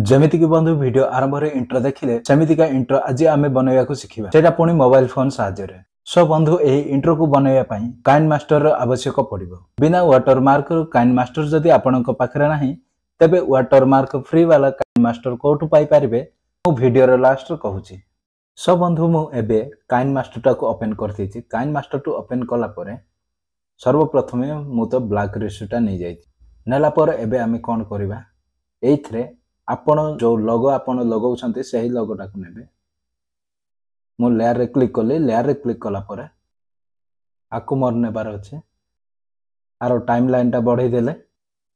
जमिति कि बंधु वीडियो आरंभ रे इंट्रो देखिले सेमितिका इंट्रो आज आमे बनैया को सिखिबा सेटा पुनी मोबाइल फोन साहाय्य रे सो बंधु एही इंट्रो को बनैया पई काइन मास्टर रो आवश्यक पड़िबो बिना वाटरमार्क रो काइन मास्टर जदी आपनक पाखरे नाही तबे वाटरमार्क फ्री वाला काइन मास्टर कोठु पाई परिबे मु वीडियो रो लास्ट रो कहूची सो बंधु मु एबे काइन मास्टर टा को ओपन करथि छी काइन मास्टर टू ओपन कला परे सर्वप्रथमे मु तो ब्लैक रिस्टा नै जाई नेला पर एबे आमे कोन करबा एइथरे आपण जो लोगो आपण लगाउछन्ते सही लोगोटा को नेबे मु लेयर रे क्लिक करले लेयर रे क्लिक कला परे आकु मोर नेबार अछि आरो टाइमलाइन टा बढ़ाई देले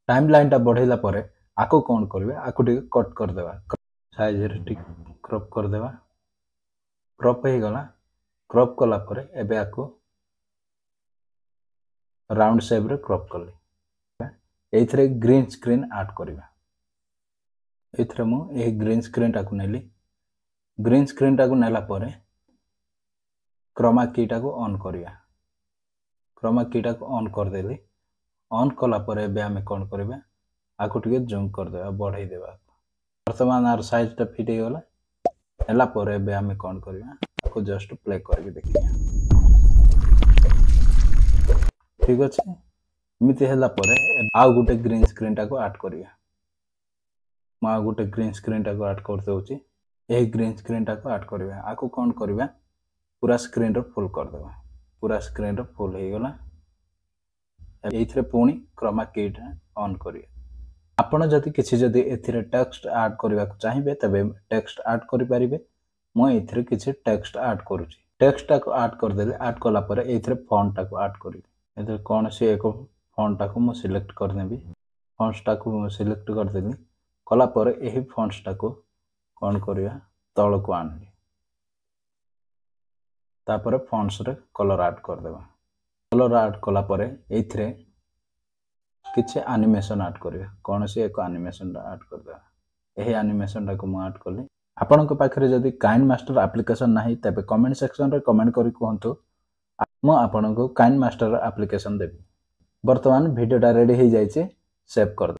टाइमलाइन टा बढ़ाइला परे आकु कोन करबे आकु ठीक कट कर देबा साइज रे ठीक क्रॉप कर देबा क्रॉप हे गला क्रॉप कला परे एबे आकु राउंड शेप रे क्रॉप करले एइथरे ग्रीन स्क्रीन ऐड करबा एथरे मु ए ग्रीन स्क्रीन टाकू नेली ग्रीन स्क्रीन टाकू नेला परे क्रोमा की टाकू ऑन करिया क्रोमा की टाकू ऑन कर देली ऑन कला परे बे हमें कोन करबे आकु टिके जूम कर देबा बढ़ाई देबा वर्तमान आर साइज टा फिट हे गला एला परे बे हमें कोन करबा आकु जस्ट प्ले करके देखिया ठीक अछि मिते हला परे आ गुटे ग्रीन स्क्रीन टाकू ऐड करिया मा गोटे ग्रीन स्क्रीन टाको ऐड कर देउची ए ग्रीन स्क्रीन टाको ऐड करबा आकु कोन करबा पूरा स्क्रीन रो फुल कर देबा पूरा स्क्रीन रो फुल हे गला एथरे पुनी क्रोमा की ऑन करिया आपण जति किछि जति एथरे टेक्स्ट ऐड करबा को चाहिबे तबे टेक्स्ट ऐड करि परिबे म एथरे किछि टेक्स्ट ऐड करूची टेक्स्ट टाको ऐड कर देले ऐड कला परे एथरे फॉन्ट टाको ऐड करि एथरे कोन से एको फॉन्ट टाको म सिलेक्ट कर नेबी फॉन्ट टाको म सिलेक्ट कर देली कला पर एही फॉन्ट्स टाको कोन करिया तळ को आनली तापर फॉन्ट्स रे कलर ऐड कर देबा कलर ऐड कला पर एथरे किछि एनिमेशन ऐड करिया कोन से एक एनिमेशन ऐड कर देबा एही एनिमेशन टाको म ऐड करली आपन को पाखरे जदी काइन मास्टर एप्लीकेशन नाही तबे कमेंट सेक्शन रे कमेंट करि कहंतु म आपन को काइन मास्टर एप्लीकेशन देबी वर्तमान वीडियो टा रेडी हे जायछि सेव कर